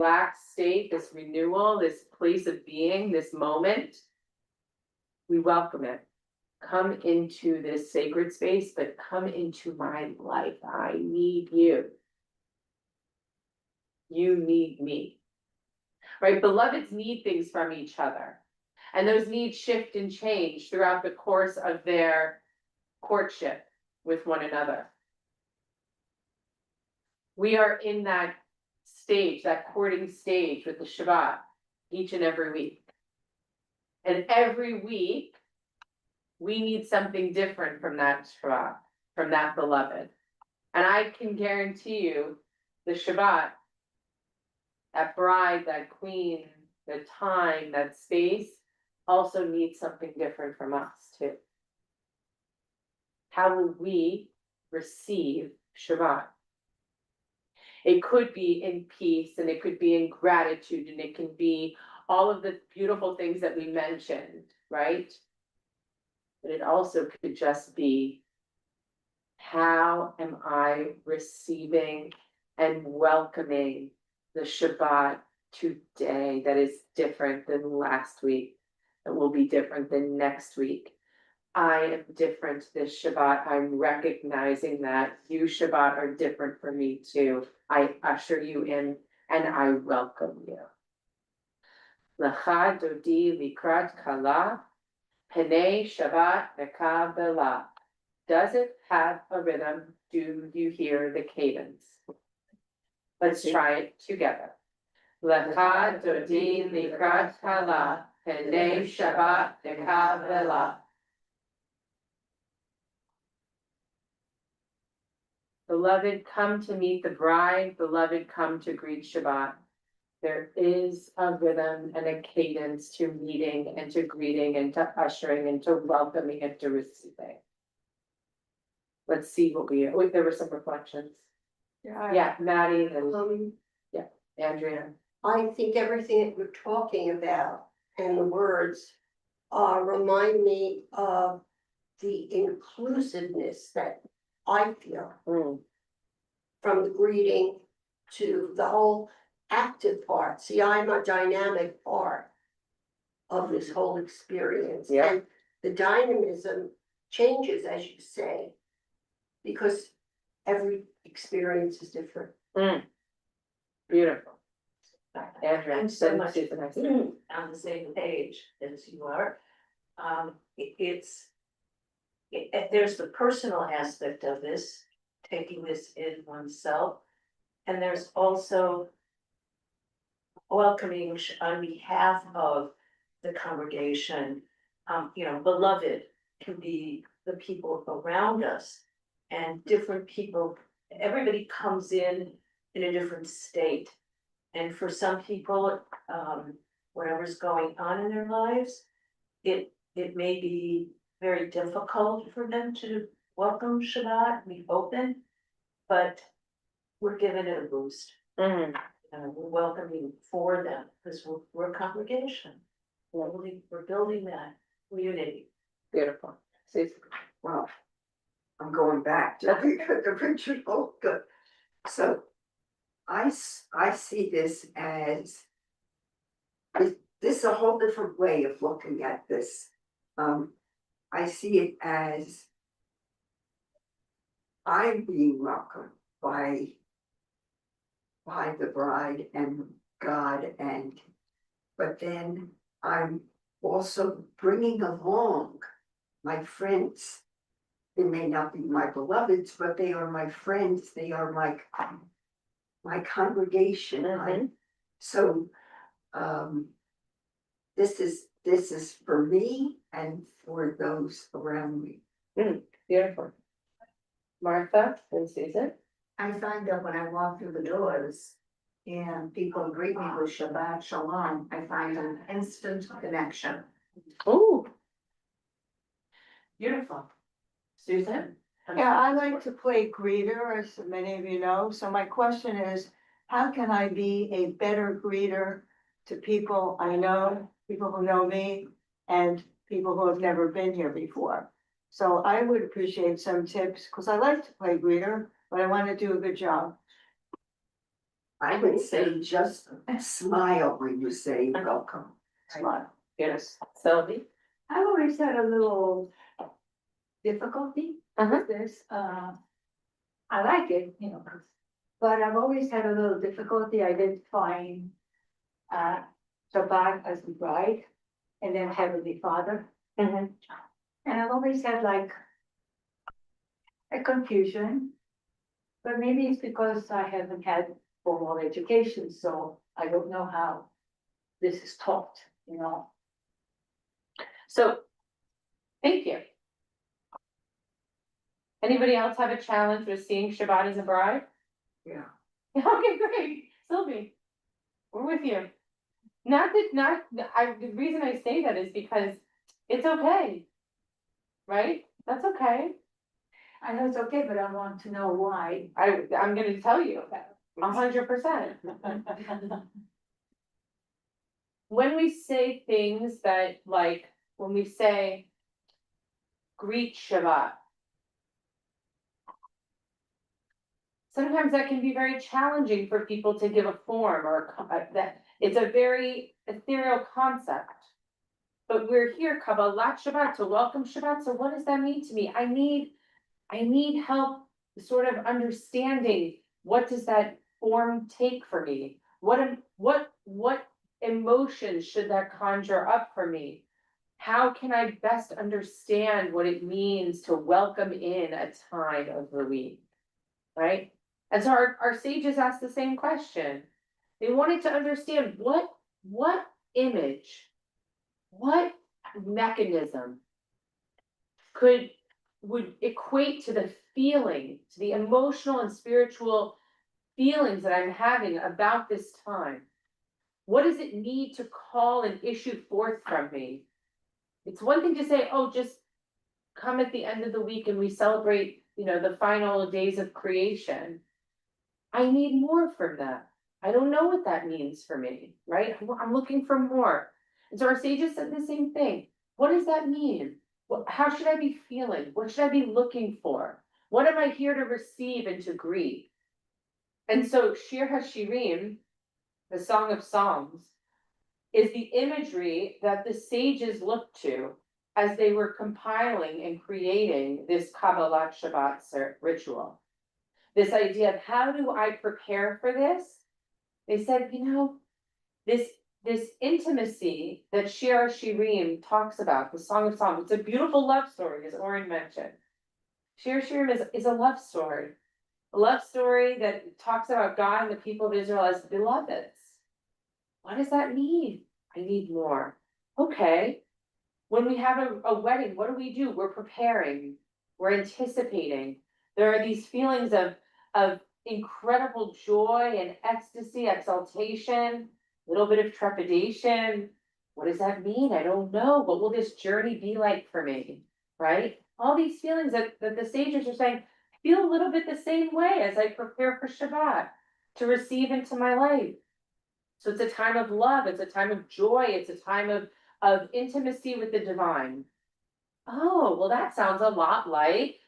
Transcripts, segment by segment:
relaxed state, this renewal, this place of being, this moment. We welcome it. Come into this sacred space, but come into my life. I need you. You need me. Right? Beloveds need things from each other. And those needs shift and change throughout the course of their courtship with one another. We are in that stage, that courting stage with the Shabbat each and every week. And every week, we need something different from that Shabbat, from that beloved. And I can guarantee you, the Shabbat, that bride, that queen, the time, that space, also needs something different from us too. How will we receive Shabbat? It could be in peace, and it could be in gratitude, and it can be all of the beautiful things that we mentioned, right? But it also could just be, how am I receiving and welcoming the Shabbat today that is different than last week, that will be different than next week? I am different this Shabbat. I'm recognizing that you Shabbat are different for me too. I usher you in and I welcome you. Lecha dodi likrat kala, penei Shabbat v'kabela. Does it have a rhythm? Do you hear the cadence? Let's try it together. Lecha dodi likrat kala, penei Shabbat v'kabela. Beloved, come to meet the bride. Beloved, come to greet Shabbat. There is a rhythm and a cadence to meeting and to greeting and to ushering and to welcoming and to receiving. Let's see what we, oh, there were some reflections. Yeah, Maddie and Andrea. I think everything that we're talking about and the words remind me of the inclusiveness that I feel from the greeting to the whole active part. See, I'm a dynamic part of this whole experience. Yeah. And the dynamism changes, as you say, because every experience is different. Beautiful. Andrea, I'm so much nice. on the same page as you are. There's the personal aspect of this, taking this in oneself. And there's also welcoming on behalf of the congregation. Beloved can be the people around us, and different people, everybody comes in a different state. And for some people, whatever's going on in their lives, it may be very difficult for them to welcome Shabbat, be open, but we're giving it a boost. We're welcoming for them because we're a congregation. We're building that unity. Beautiful. Well, I'm going back to the original. Good. So I see this as, this is a whole different way of looking at this. I see it as I'm being welcomed by the bride and God, but then I'm also bringing along my friends. They may not be my beloveds, but they are my friends. They are my congregation. So this is for me and for those around me. Beautiful. Martha and Susan. I find that when I walk through the doors and people greet me with Shabbat Shalom, I find an instant connection. Oh, beautiful. Susan? Yeah, I like to play greeter, as many of you know. So my question is, how can I be a better greeter to people I know, people who know me, and people who have never been here before? So I would appreciate some tips, because I like to play greeter, but I want to do a good job. I would say just smile when you say welcome. Smile. Yes, Sylvie? I've always had a little difficulty with this, I like it, you know, but I've always had a little difficulty identifying Shabbat as the bride and then Heavenly Father. Mhm. And I've always had like a confusion. But maybe it's because I haven't had formal education, so I don't know how this is taught, you know. So, thank you. Anybody else have a challenge with seeing Shabbat as a bride? Yeah. Okay, great, Sylvie, we're with you. The reason I say that is because it's okay. Right? That's okay. I know it's okay, but I want to know why. I'm gonna tell you, 100%. When we say things that, like, when we say greet Shabbat, sometimes that can be very challenging for people to give a form or that it's a very ethereal concept. But we're here, Kabbalat Shabbat, to welcome Shabbat. So what does that mean to me? I need help sort of understanding what does that form take for me? What emotions should that conjure up for me? How can I best understand what it means to welcome in a time of the week? Right? And so our sages asked the same question. They wanted to understand what image, what mechanism would equate to the feeling, to the emotional and spiritual feelings that I'm having about this time. What does it need to call and issue forth from me? It's one thing to say, oh, just come at the end of the week and we celebrate, the final days of creation. I need more from that. I don't know what that means for me, right? I'm looking for more. And so our sages said the same thing. What does that mean? How should I be feeling? What should I be looking for? What am I here to receive and to greet? And so Shir HaShirim, the Song of Songs, is the imagery that the sages looked to as they were compiling and creating this Kabbalat Shabbat ritual. This idea of how do I prepare for this? They said, this intimacy that Shir HaShirim talks about, the Song of Songs, it's a beautiful love story, as Oren mentioned. Shir HaShirim is a love story. A love story that talks about God and the people of Israel as beloveds. What does that mean? I need more. Okay. When we have a wedding, what do? We're preparing. We're anticipating. There are these feelings of incredible joy and ecstasy, exaltation, a little bit of trepidation. What does that mean? I don't know. What will this journey be like for me? Right? All these feelings that the sages are saying, I feel a little bit the same way as I prepare for Shabbat to receive into my life. So it's a time of love, it's a time of joy, it's a time of intimacy with the divine. Oh, well, that sounds a lot like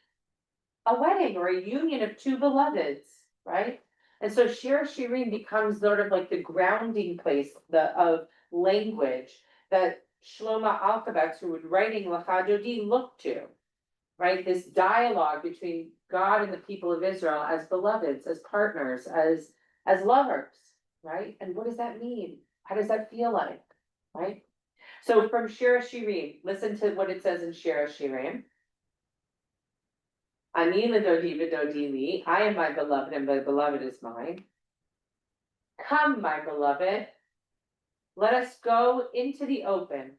a wedding or a union of two beloveds, right? And so Shir HaShirim becomes sort of like the grounding place of language that Shlomo Alkabetz, who was writing Lecha Dodi, looked to, right? This dialogue between God and the people of Israel as beloveds, as partners, as lovers, right? And what does that mean? How does that feel like, right? So from Shir HaShirim, listen to what it says in Shir HaShirim. Ani l'dodi v'dodi li, I am my beloved and my beloved is mine. Come, my beloved, let us go into the open.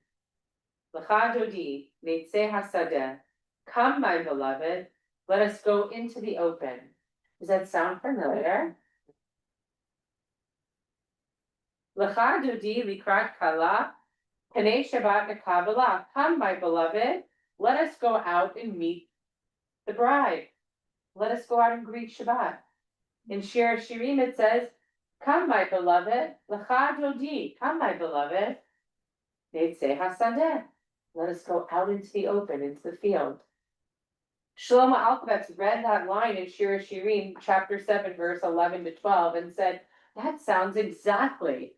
L'cha dodi, neitzeh hasadeh. Come, my beloved, let us go into the open. Does that sound familiar? L'cha dodi likrat kala, Panei Shabbat Kabbalah. Come, my beloved, let us go out and meet the bride. Let us go out and greet Shabbat. In Shir HaShirim it says, come, my beloved, L'cha dodi, come, my beloved, Neitzeh hasadeh. Let us go out into the open, into the field. Shlomo Alkabetz read that line in Shir HaShirim, chapter 7, verse 11 to 12, and said, that sounds exactly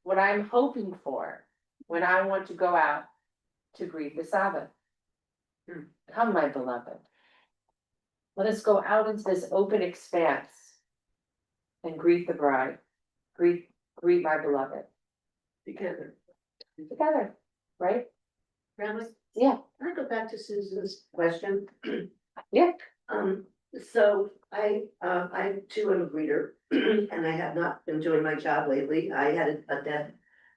what I'm hoping for when I want to go out to greet the Sabbath. Come, my beloved. Let us go out into this open expanse and greet the bride, greet my beloved. Together, right? Rabbi, Yeah. can I go back to Susan's question? Yeah. So I too am a greeter, and I have not been doing my job lately. I had a death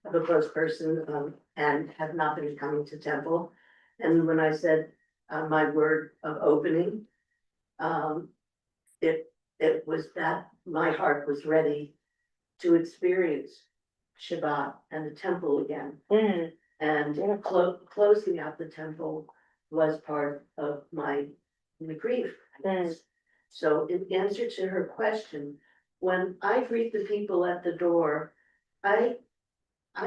of a close person, and have not been coming to temple. And when I said, my word of opening, it was that my heart was ready to experience Shabbat and the temple again. And closing out the temple was part of my grief. So in answer to her question, when I greet the people at the door, I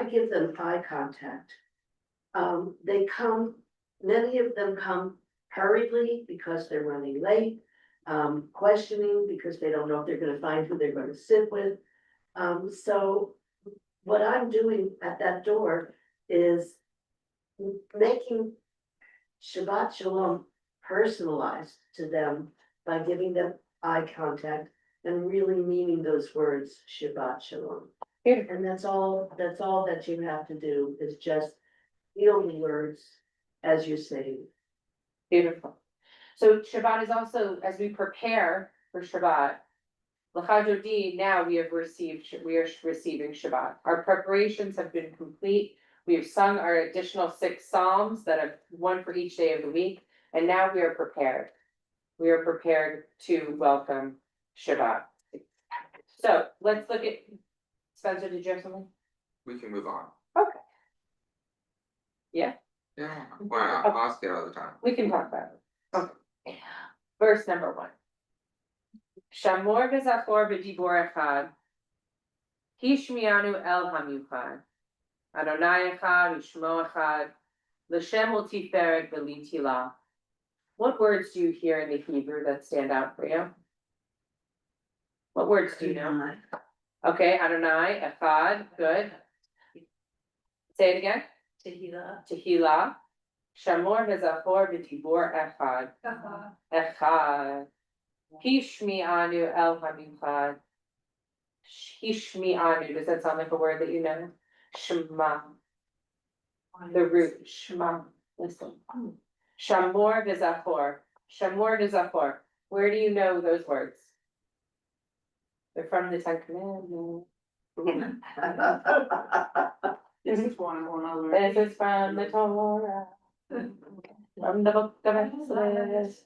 give them eye contact. They come, many of them come hurriedly because they're running late, questioning because they don't know if they're gonna find who they're gonna sit with. So what I'm doing at that door is making Shabbat Shalom personalized to them by giving them eye contact and really meaning those words, Shabbat Shalom. And that's all that you have to do is just feel the words as you say. Beautiful. So Shabbat is also, as we prepare for Shabbat, L'chadodi, now we are receiving Shabbat. Our preparations have been complete. We have sung our additional 6 psalms that are one for each day of the week, and now we are prepared. We are prepared to welcome Shabbat. So let's look at, Spencer, did you have something? We can move on. Okay. Yeah. Yeah, why not? Okay. Ask it all the time. We can talk about it. Okay. Verse number 1. Shamor v'zachor b'dibor echad, hishmianu el hamiuchad, Adonai echad u'shmo echad, l'shem u'tiferet v'litila. What words do you hear in the Hebrew that stand out for you? What words do you know? Okay, Adonai, echad, good. Say it again. Tehillah. Shamor v'zachor b'dibor echad. Echad. Hishmi'anu el hamichad. Hishmi'anu, does that sound like a word that you know? Shema. The root, Shema, listen. Shamor v'zachor. Shamor v'zachor. Where do you know those words? They're from the 10 Commandments. This is one other. This is from the Torah. From the book of Exodus.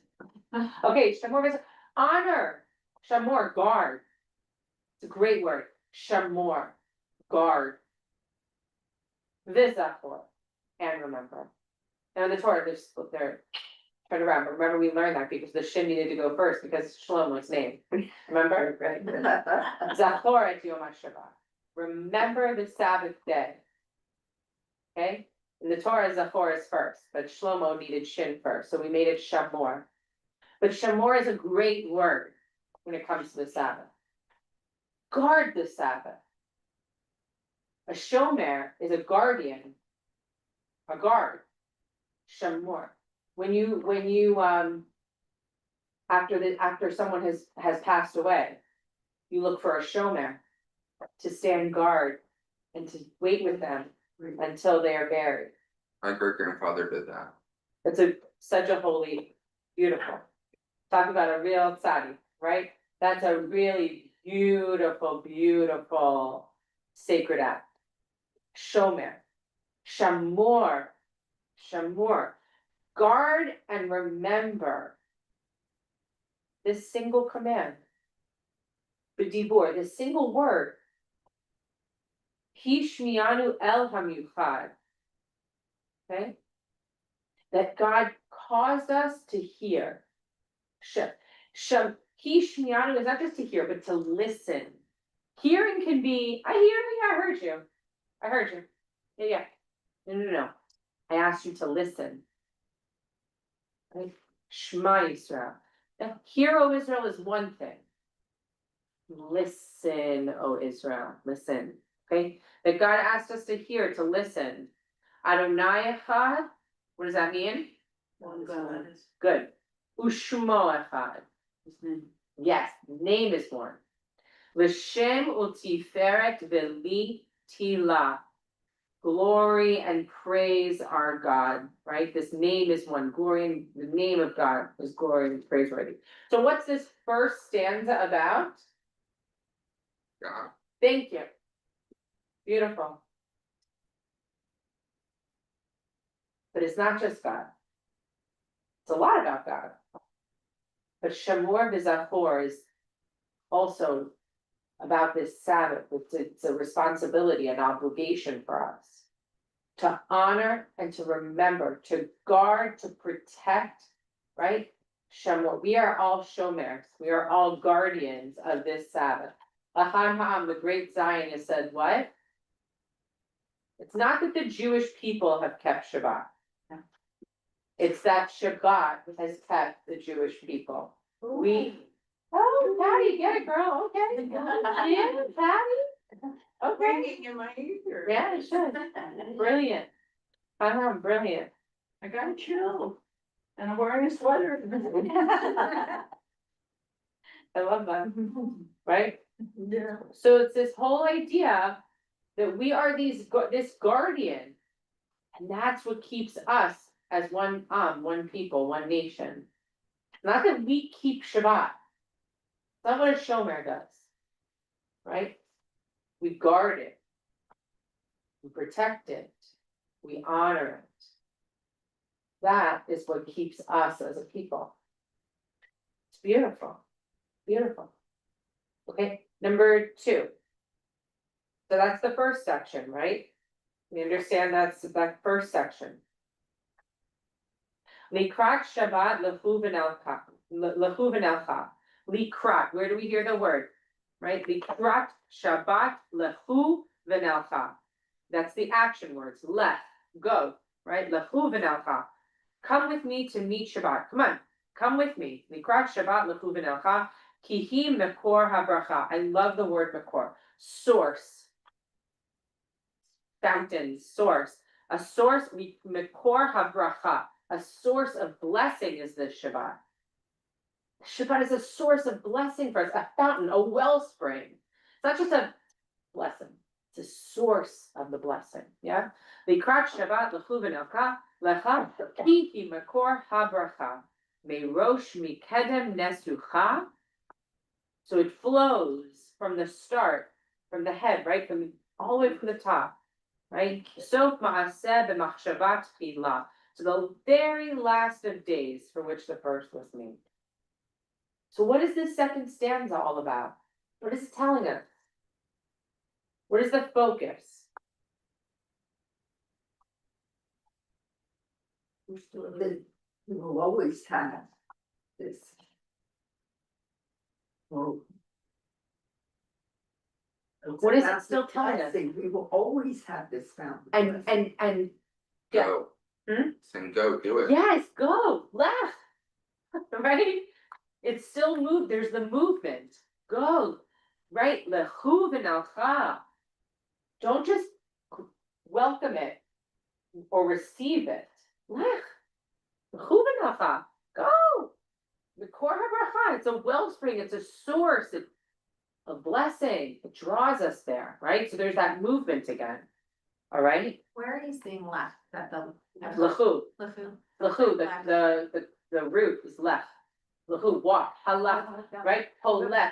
Okay, Shamor v'zachor. Honor. Shamor, guard. It's a great word. Shamor, guard. V'zachor, and remember. Now in the Torah, they're turn around, but remember we learned that because the shin needed to go first because Shlomo's name. Remember? Right. Zachor et Yom HaShabbat. Remember the Sabbath day. Okay? In the Torah, Zachor is first, but Shlomo needed shin first, so we made it Shamor. But Shamor is a great word when it comes to the Sabbath. Guard the Sabbath. A shomer is a guardian, a guard. Shamor. When you after someone has passed away, you look for a shomer to stand guard and to wait with them until they are buried. My great grandfather did that. It's such a holy, beautiful. Talk about a real tzaddik, right? That's a really beautiful, beautiful sacred act. Shomer, shamor, shamor. Guard and remember this single command. B'dibor, this single word. Hishmianu el hamiuchad. Okay? That God caused us to hear. Hishmianu is not just to hear, but to listen. Hearing can be, I hear you, I heard you. I heard you. Yeah. No. I asked you to listen. Right? Shema Yisrael. Now, hear, O Israel, is one thing. Listen, O Israel, listen, okay? That God asked us to hear, to listen. Adonai echad, what does that mean? One God. Good. Ushmo echad. Yes, name is one. L'shem u'tiferet v'li tila. Glory and praise our God, right? This name is one. Glory and the name of God is glory and praiseworthy. So what's this first stanza about? God. Thank you. Beautiful. But it's not just God. It's a lot about God. But Shamor V'Zachor is also about this Sabbath. It's a responsibility, an obligation for us to honor and to remember, to guard, to protect, right? Shamor, we are all shomers. We are all guardians of this Sabbath. L'chaim Ha'am, the great Zionist, said what? It's not that the Jewish people have kept Shabbat. It's that Shabbat has kept the Jewish people. We, oh, Patty, get it, girl, okay. Yeah, Patty. Okay. In my ear. Yeah, it should. Brilliant. Brilliant. I got a chill. And I'm wearing a sweater. I love that, right? Yeah. So it's this whole idea that we are this guardian. And that's what keeps us as one people, one nation. Not that we keep Shabbat. That's not what a shomer does. Right? We guard it. We protect it. We honor it. That is what keeps us as a people. It's beautiful. Beautiful. Okay, number 2. So that's the first section, right? We understand that's that first section. Likrat Shabbat lechu v'nelcha. Likrat, where do we hear the word? Right? Likrat Shabbat lechu v'nelcha. That's the action words. Lech, go, right? Lechu v'nelcha. Come with me to meet Shabbat. Come on, come with me. Likrat Shabbat lechu v'nelcha. Ki hi mekor habracha. I love the word mekor. Source. Fountain, source. A source, mekor habracha. A source of blessing is this Shabbat. Shabbat is a source of blessing for us, a fountain, a wellspring. It's not just a blessing, it's a source of the blessing. Yeah. Likrat Shabbat lechu v'nelcha lecha ki hi mekor habracha merosh mikedem nesucha. So it flows from the start, from the head, right, from all the way from the top, right? Sof ma'aseh b'machshavat tchila. So the very last of days for which the first was made. So what is this second stanza all about? What is it telling us? What is the focus? We will always have this. Well, What is it about still the telling us? blessing. We will always have this fountain. And yeah. Go. Hmm? Saying go, do it. Yes, go, left. Right? It's still moved. There's the movement. Go. Right? Lechu v'nelcha. Don't just welcome it or receive it. Lech. Lechu v'nelcha. Go. The core habracha. It's a wellspring. It's a source of blessing. It draws us there. Right? So there's that movement again. All right. Where are you seeing left? That the Lechu. Lechu. The root is left. Lechu, walk. Halach. Right? Holech.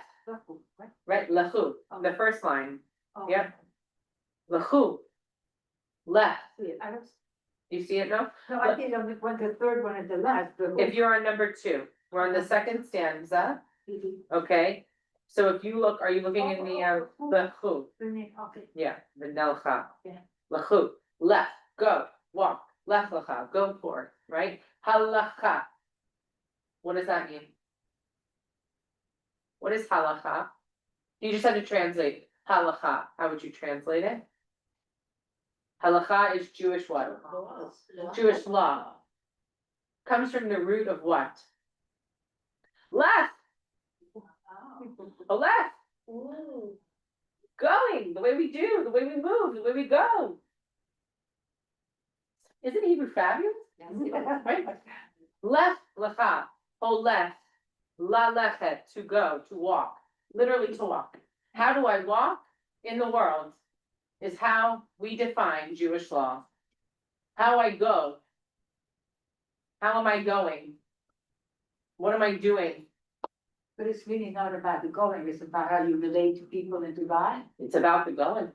Right? Lechu. The first line. Yep. Lechu. Left. You see it now? No, I think on the third one at the last. If you're on number 2, we're on the second stanza. Okay. So if you look, are you looking in the lechu? Okay. Yeah, the nelcha. Yeah. Lechu. Left. Go. Walk. Lech lecha. Go forth. Right? Halacha. What does that mean? What is halacha? You just had to translate halacha. How would you translate it? Halacha is Jewish what? Jewish law. Comes from the root of what? Left. Oh, left. Going, the way we do, the way we move, the way we go. Isn't Hebrew fabulous? Right? Left, lecha, whole left, la lechet, to go, to walk, literally to walk. How do I walk in the world is how we define Jewish law. How I go. How am I going? What am I doing? But it's really not about the going, it's about how you relate to people and to God. It's about the going.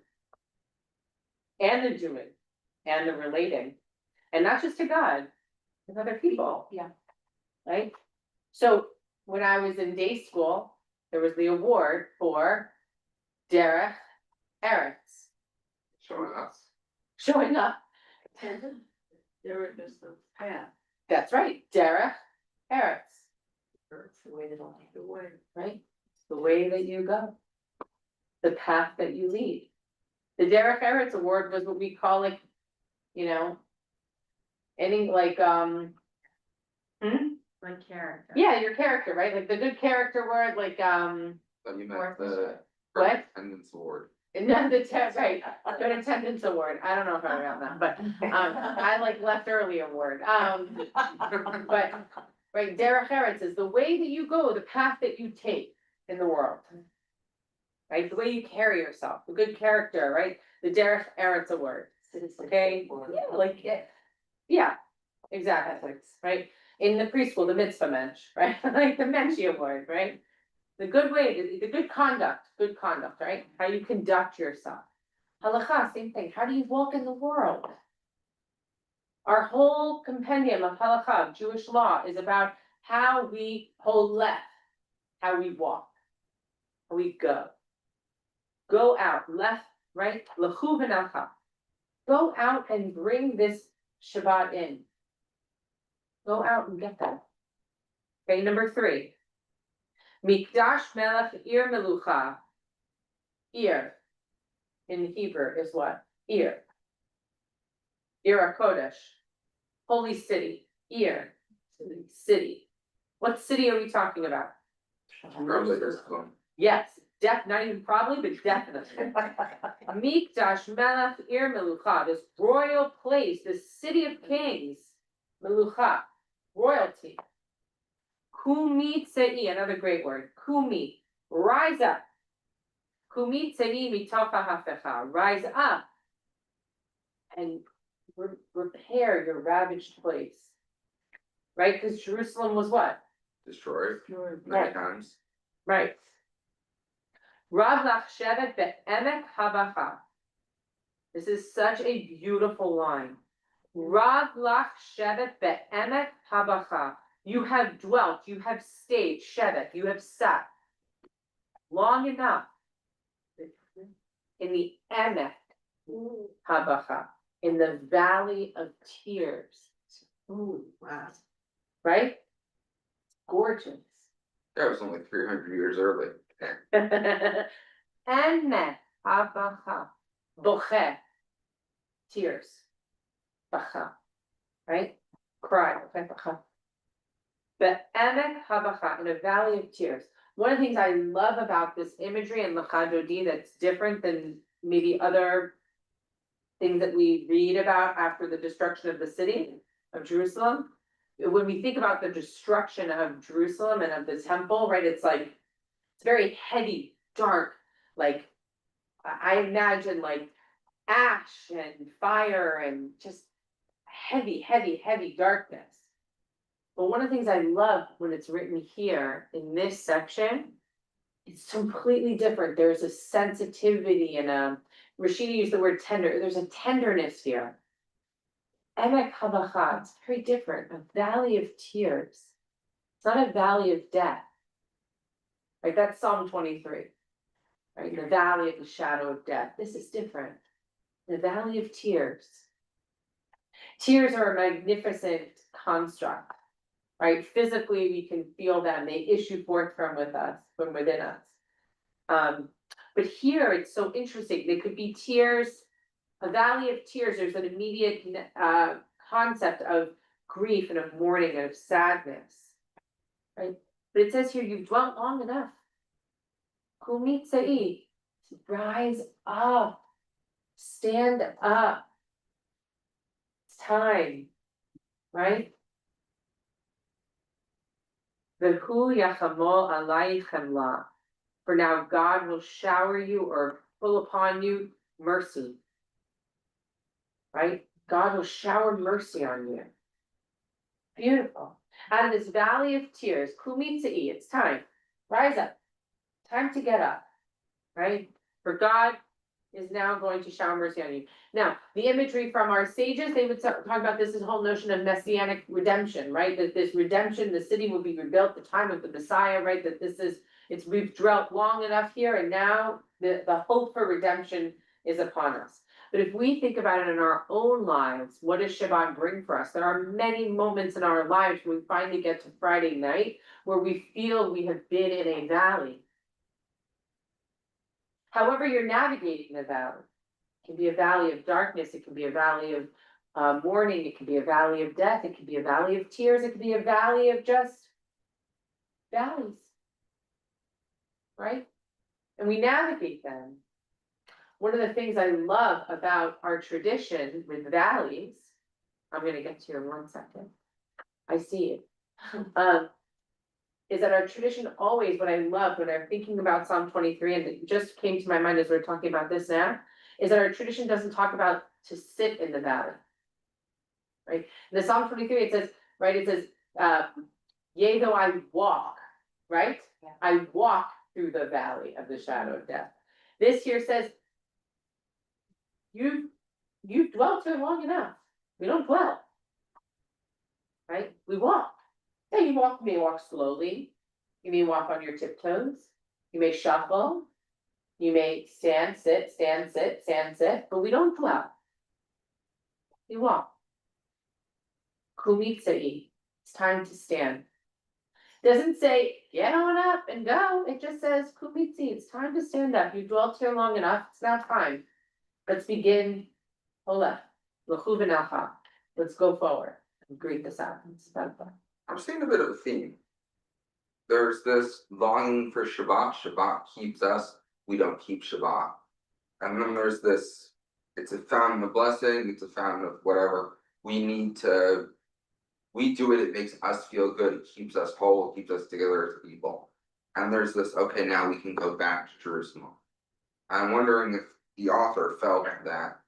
And the doing, and the relating, and not just to God, with other people. Yeah. Right? So when I was in day school, there was the award for Derech Eretz, Showing us. showing up. There is the path, That's right, Derech Eretz, it's the way that I the way. right? It's the way that you go, the path that you lead. The Derech Eretz award was what we call like, you know, any like, Like character. yeah, your character, right? Like the good character word, like, But you Or meant the. What? Attendance award. no, the test, right, good attendance award. I don't know if I got that, but, I like left early award. But, right, Derech Eretz is the way that you go, the path that you take in the world. Right, the way you carry yourself, the good character, right? The Derech Eretz award, okay? Yeah, like, yeah, exactly, right? In the preschool, the mitzvah mensch, right? Like the menschy award, right? The good way, the good conduct, right? How you conduct yourself. Halacha, same thing. How do you walk in the world? Our whole compendium of halacha, of Jewish law, is about how we hold left, how we walk, how we go. Go out, left, right, lechu v'nalcha. Go out and bring this Shabbat in. Go out and get that. Okay, number 3. Mikdash melech ir melucha. Ir in Hebrew is what? Ir. Ir HaKodesh. Holy city. Ir. City. What city are we talking about? Probably Jerusalem. Yes, not even probably, but definitely. Mikdash melech ir melucha, this royal place, this city of kings. Melucha, royalty. Kumi tzei, another great word. Kumi, rise up. Kumi tzei mitocha hafecha, rise up. And repair your ravaged place. Right, because Jerusalem was what? Destroyed many Right. times. Right. Rav lach shevet be'emek habacha. This is such a beautiful line. Rav lach shevet be'emek habacha. You have dwelt, you have stayed, shevet, you have sat long enough in the emek habacha, in the valley of tears. Ooh, wow. Right? Gorgeous. That was only 300 years early. Emek habacha, boche, tears, bacha, right? Cry, bacha. The emek habacha, in a valley of tears. One of the things I love about this imagery in Lecha Dodi that's different than maybe other things that we read about after the destruction of the city of Jerusalem. When we think about the destruction of Jerusalem and of the temple, right, it's like, it's very heavy, dark, like, I imagine like ash and fire and just heavy, heavy, heavy darkness. But one of the things I love when it's written here in this section, it's completely different. There's a sensitivity and Rashida used the word tender. There's a tenderness here. Emek habacha, it's very different. A valley of tears. It's not a valley of death. Like that's Psalm 23. Right? The valley of the shadow of death. This is different. The valley of tears. Tears are a magnificent construct. Right? Physically, we can feel them. They issue forth from within us. But here it's so interesting. They could be tears, a valley of tears. There's an immediate concept of grief and of mourning and of sadness. Right? But it says here, you've dwelt long enough. kumitzai, rise up, stand up. It's time, right? V'hu yachamol alaychem la. For now God will shower you or pull upon you mercy. Right? God will shower mercy on you. Beautiful. Out of this valley of tears, kumitzai, it's time. Rise up. Time to get up. Right? For God is now going to shower mercy on you. Now, the imagery from our sages, they would talk about this whole notion of messianic redemption, right? That this redemption, the city will be rebuilt, the time of the Messiah, right? That we've dwelt long enough here, and now the hope for redemption is upon us. But if we think about it in our own lives, what does Shabbat bring for us? There are many moments in our lives when we finally get to Friday night where we feel we have been in a valley. However you're navigating the valley, it can be a valley of darkness, it can be a valley of mourning, it can be a valley of death, it can be a valley of tears, it can be a valley of just valleys. Right? And we navigate them. One of the things I love about our tradition with valleys, I'm gonna get to you in 1 second. I see it. Is that our tradition always, what I love when I'm thinking about Psalm 23, and it just came to my mind as we're talking about this now, is that our tradition doesn't talk about to sit in the valley. Right? In the Psalm 23, it says, right, it says, yea, though I walk, right? Yeah. I walk through the valley of the shadow of death. This here says, you've dwelt here long enough. We don't dwell. Right? We walk. Yeah, you may walk slowly. You may walk on your tiptoes. You may shuffle. You may stand, sit, but we don't dwell. We walk. Kumitzai. It's time to stand. Doesn't say, get on up and go. It just says, kumitzi, it's time to stand up. You dwelt here long enough. It's now time. Let's begin. Hola. Let's go forward and greet this out. I'm seeing a bit of a theme. There's this longing for Shabbat. Shabbat keeps us. We don't keep Shabbat. And then there's this, it's a fountain of blessing. It's a fountain of whatever. We do it. It makes us feel good. It keeps us whole. It keeps us together as people. And there's this, okay, now we can go back to Jerusalem. I'm wondering if the author felt that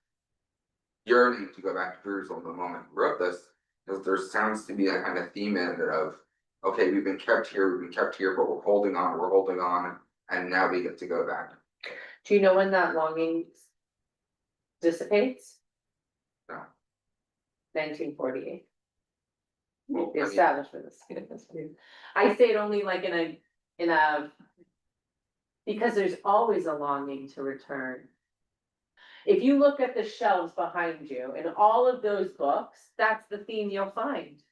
yearning to go back to Jerusalem the moment he wrote this, because there sounds to be a kind of theme in it of, okay, we've been kept here, but we're holding on, and now we get to go back. Do you know when that longing dissipates? No. 1948. Well, The I mean, establishment of I say it only like in a because there's always a longing to return. If you look at the shelves behind you in all of those books, that's the theme you'll find.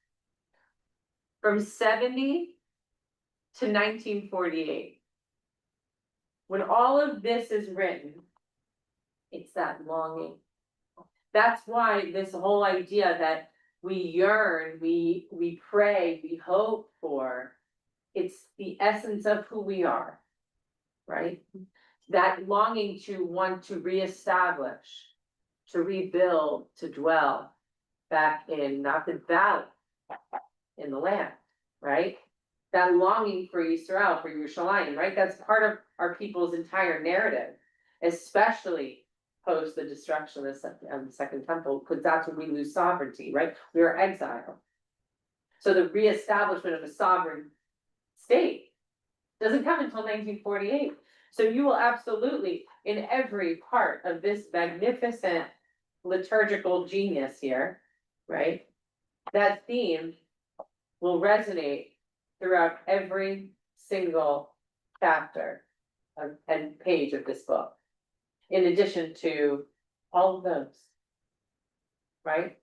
From 70 to 1948. When all of this is written, it's that longing. That's why this whole idea that we yearn, we pray, we hope for, it's the essence of who we are, right? That longing to want to reestablish, to rebuild, to dwell back in, not the valley, in the land, right? That longing for Yisrael, for Yerushalayim, right? That's part of our people's entire narrative, especially post the destruction of the Second Temple, because that's when we lose sovereignty, right? We are exiled. So the reestablishment of a sovereign state doesn't come until 1948. So you will absolutely, in every part of this magnificent liturgical genius here, right? That theme will resonate throughout every single chapter and page of this book. In addition to all of those, right?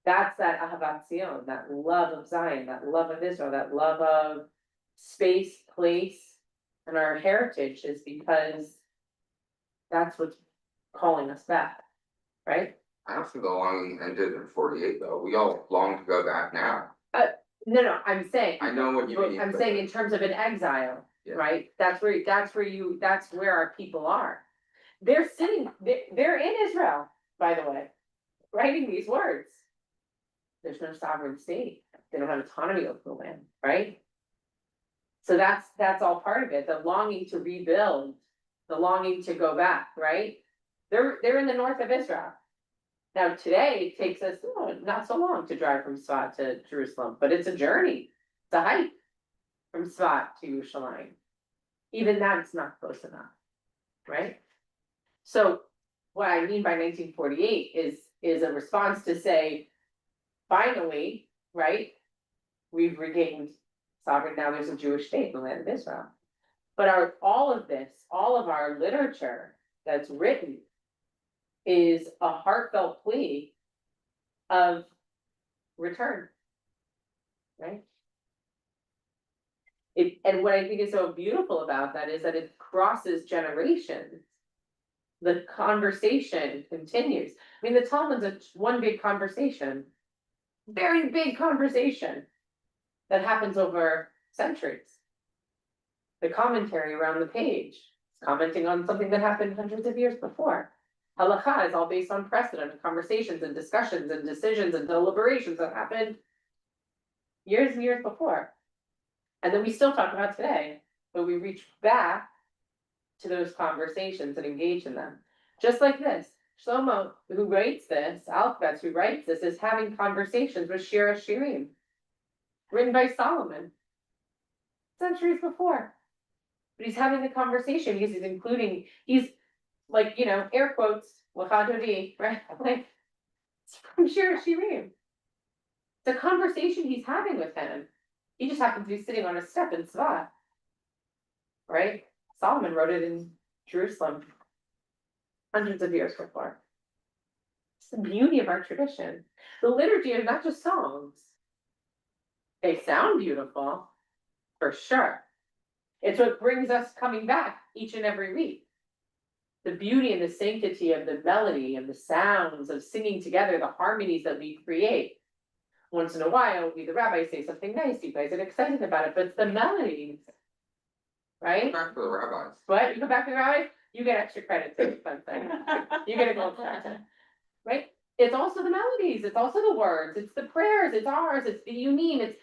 That's that Ahavat Zion, that love of Zion, that love of Israel, that love of space, place, and our heritage is because that's what's calling us back, right? I don't think the longing ended in 48 though. We all long to go back now. No, I'm saying. I know what you mean. I'm but- saying in terms of an exile, Yeah. right? That's where our people are. They're sitting, they're in Israel, by the way, writing these words. There's no sovereign state, they don't have autonomy over the land, right? So that's all part of it, the longing to rebuild, the longing to go back, right? They're in the north of Israel. Now, today, it takes us not so long to drive from Sfat to Jerusalem, but it's a journey, it's a hike from Sfat to Yerushalayim. Even that's not close enough, right? So what I mean by 1948 is a response to say, finally, right? We've regained sovereign, now there's a Jewish state in the land of Israel. But all of this, all of our literature that's written is a heartfelt plea of return, right? And what I think is so beautiful about that is that it crosses generations. The conversation continues. I mean, the Talmud's one big conversation, very big conversation that happens over centuries. The commentary around the page is commenting on something that happened hundreds of years before. Halakha is all based on precedent and conversations and discussions and decisions and deliberations that happened years and years before. And then we still talk about today, but we reach back to those conversations and engage in them. Just like this, Shlomo, who writes this, Alphabet, who writes this, is having conversations with Shir Shirim, written by Solomon, centuries before. But he's having the conversation because he's like, air quotes, Lachadodi, right? Like, it's from Shir Shirim. The conversation he's having with him, he just happens to be sitting on a step in Tzvat, right? Solomon wrote it in Jerusalem hundreds of years before. It's the beauty of our tradition. The liturgy are not just songs. They sound beautiful, for sure. It's what brings us coming back each and every week. The beauty and the sanctity of the melody and the sounds of singing together, the harmonies that we create. Once in a while, we, the rabbi, say something nice, you guys are excited about it, but it's the melodies, right? Back to the rabbis. But you go back to the rabbi, you get extra credit too, something. You get a gold star, right? It's also the melodies, it's also the words, it's the prayers, it's ours, it's the yunim,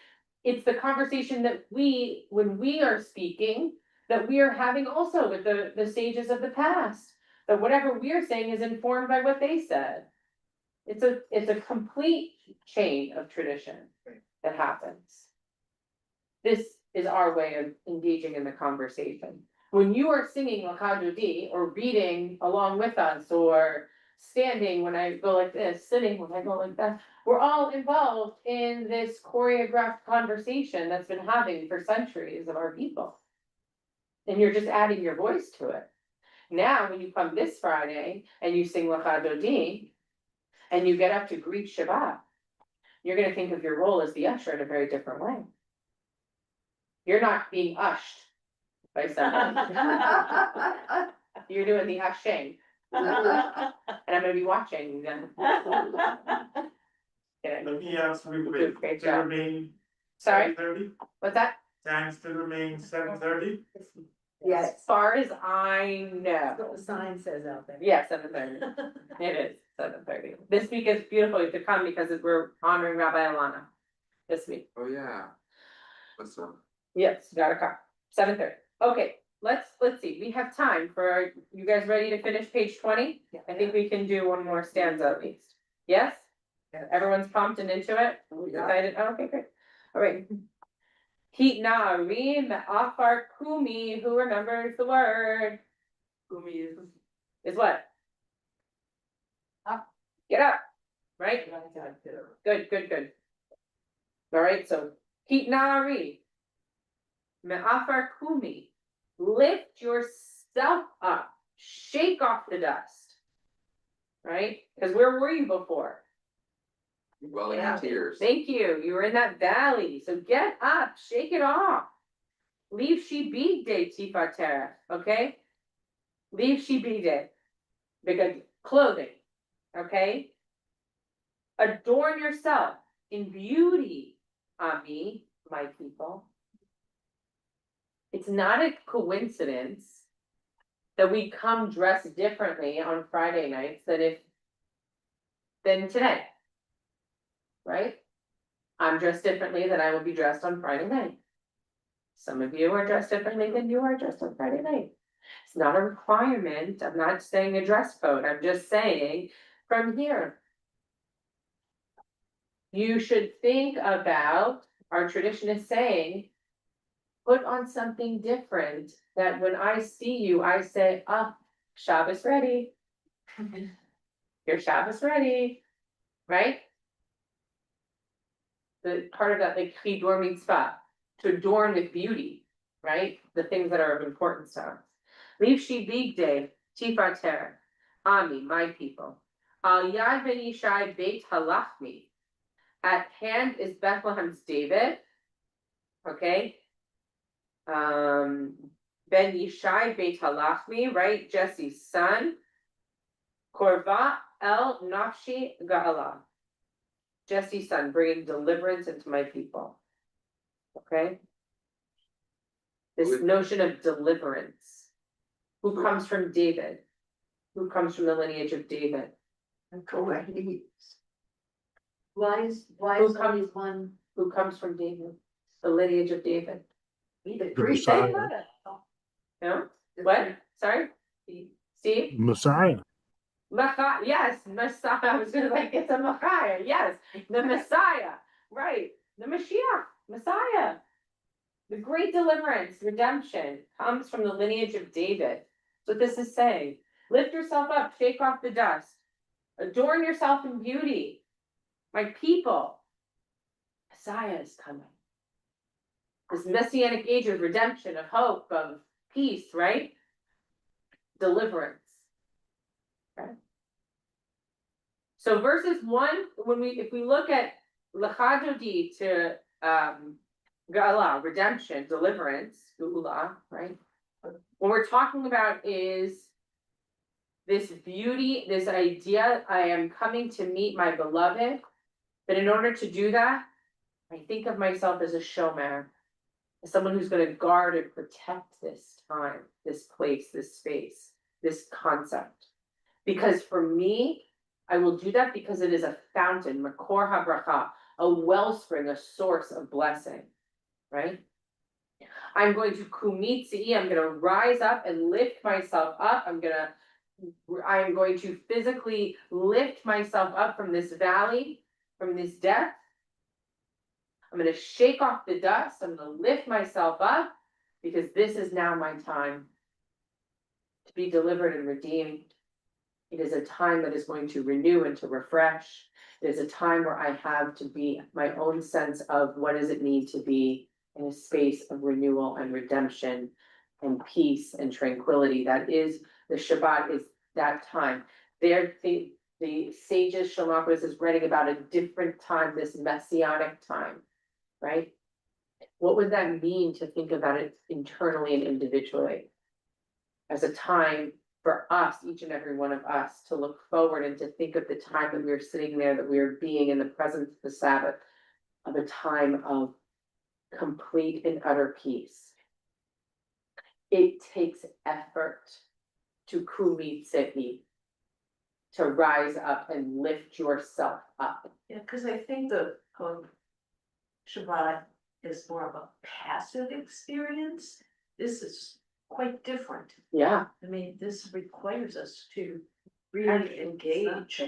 it's the conversation that when we are speaking, that we are having also with the sages of the past. That whatever we are saying is informed by what they said. It's a complete chain of tradition that happens. This is our way of engaging in the conversation. When you are singing Lakadudi or reading along with us or standing when I go like this, sitting when I go like that, we're all involved in this choreographed conversation that's been happening for centuries of our people. And you're just adding your voice to it. Now, when you come this Friday and you sing Lakadodi and you get up to greet Shabbat, you're going to think of your role as the usher in a very different way. You're not being ushed by someone. You're doing the ushing. And I'm gonna be watching them. Let me ask you, You do a great to job. remain Sorry, 7:30? what's that? Times to remain 7:30? As far as I know. What the sign says out there. Yeah, 7:30. It is 7:30. This week is beautiful to come because we're honoring Rabbi Alana this week. Oh, yeah. What's up? Yes, gotta come. 7:30. Okay, let's see. We have time for, you guys ready to finish page 20? Yeah. I think we can do one more stanza at least. Yes? Everyone's pumped and into it? Excited? Oh, okay, great. All right. Heat na'arim me'afar kumi, who remembers the word? Kumi is what? Up. Get up, right? Good. All right, so heat na'ari me'afar kumi, lift yourself up, shake off the dust, right? Because where were you before? Welling Yeah. in tears. Thank you. You were in that valley. So get up, shake it off. Leave she de tifatera, okay? Leave she de. Because clothing, okay? Adorn yourself in beauty, Ami, my people. It's not a coincidence that we come dressed differently on Friday nights than today. Right? I'm dressed differently than I will be dressed on Friday night. Some of you are dressed differently than you are dressed on Friday night. It's not a requirement, I'm not saying a dress code, I'm just saying from here. You should think about, our tradition is saying, put on something different, that when I see you, I say, ah, Shabbos ready. Your Shabbos ready, right? The part of that, like, chidor mitzvah, to adorn with beauty, right? The things that are of importance to us. Leave she big day, tifater, Ami, my people. Al yad ben Yishai beit halachmi. At hand is Bethlehem's David. Okay. Ben Yishai beit halachmi, right? Jesse's son. Korva el nafshi ga'ala. Jesse's son, bringing deliverance into my people. Okay? This notion of deliverance. Who comes from David? Who comes from the lineage of David? Why is Who comes- only one? Who comes from David? The lineage of David. The Messiah. No? What? Sorry? Steve? Messiah. Yes, Messiah, I was gonna like, it's a Messiah, yes, the Messiah, right, the Mashiach, Messiah. The great deliverance, redemption, comes from the lineage of David. That's what this is saying. Lift yourself up, shake off the dust, adorn yourself in beauty. My people, Messiah is coming. This messianic age of redemption, of hope, of peace, right? Deliverance. Okay. So verses 1, if we look at Lachadodi to Gala, redemption, deliverance, Gula, right? What we're talking about is this beauty, this idea, I am coming to meet my beloved, but in order to do that, I think of myself as a showman, as someone who's going to guard and protect this time, this place, this space, this concept. Because for me, I will do that because it is a fountain, makor habracha, a wellspring, a source of blessing, right? I'm going to kumitzi, I'm gonna rise up and lift myself up, I'm going to physically lift myself up from this valley, from this death. I'm gonna shake off the dust, I'm gonna lift myself up, because this is now my time to be delivered and redeemed. It is a time that is going to renew and to refresh. It is a time where I have to be my own sense of what does it mean to be in a space of renewal and redemption and peace and tranquility. That is, the Shabbat is that time. The sages, Shalmakos is writing about a different time, this messianic time, right? What would that mean to think about it internally and individually? As a time for us, each and every one of us, to look forward and to think of the time that we are sitting there, that we are being in the presence of the Sabbath, of a time of complete and utter peace. It takes effort to kumitzi, to rise up and lift yourself up. Yeah, cause I think the Shabbat is more of a passive experience. This is quite different. Yeah, I mean, this requires us to really engage.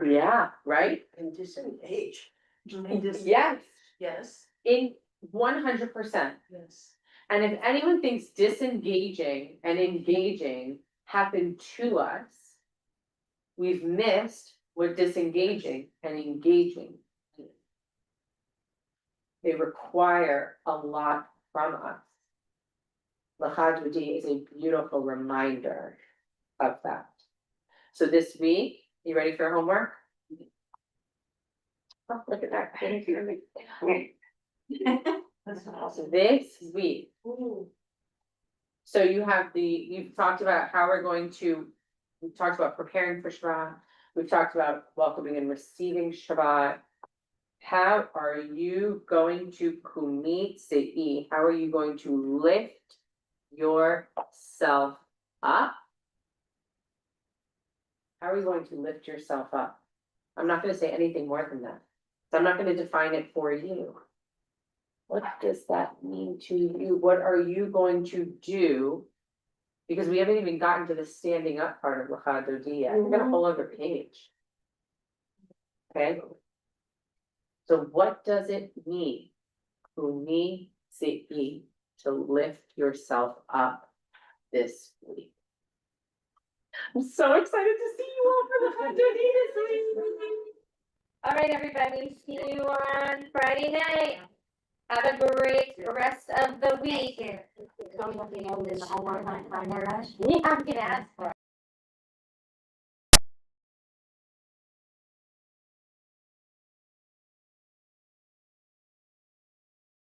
yeah, right? And disengage. And just- Yes, Yes, in 100%. yes. And if anyone thinks disengaging and engaging happen to us, we've missed what disengaging and engaging is. They require a lot from us. L'chadodi is a beautiful reminder of that. So this week, you ready for homework? Oh, look at that. Thank you. That's awesome. This week. So you've talked about how we've talked about preparing for Shabbat. We've talked about welcoming and receiving Shabbat. How are you going to kumitsi? How are you going to lift yourself up? How are you going to lift yourself up? I'm not gonna say anything more than that. So I'm not gonna define it for you. What does that mean to you? What are you going to do? Because we haven't even gotten to the standing up part of L'chad Dodi yet. We've got a whole other page. Okay? So what does it mean? Kumitsi, to lift yourself up this week. I'm so excited to see you all for L'chad Dodi this week. All right, everybody, see you on Friday night. Have a great rest of the week. Don't let me know this homework on my rush. Yeah, I'm gonna ask for it.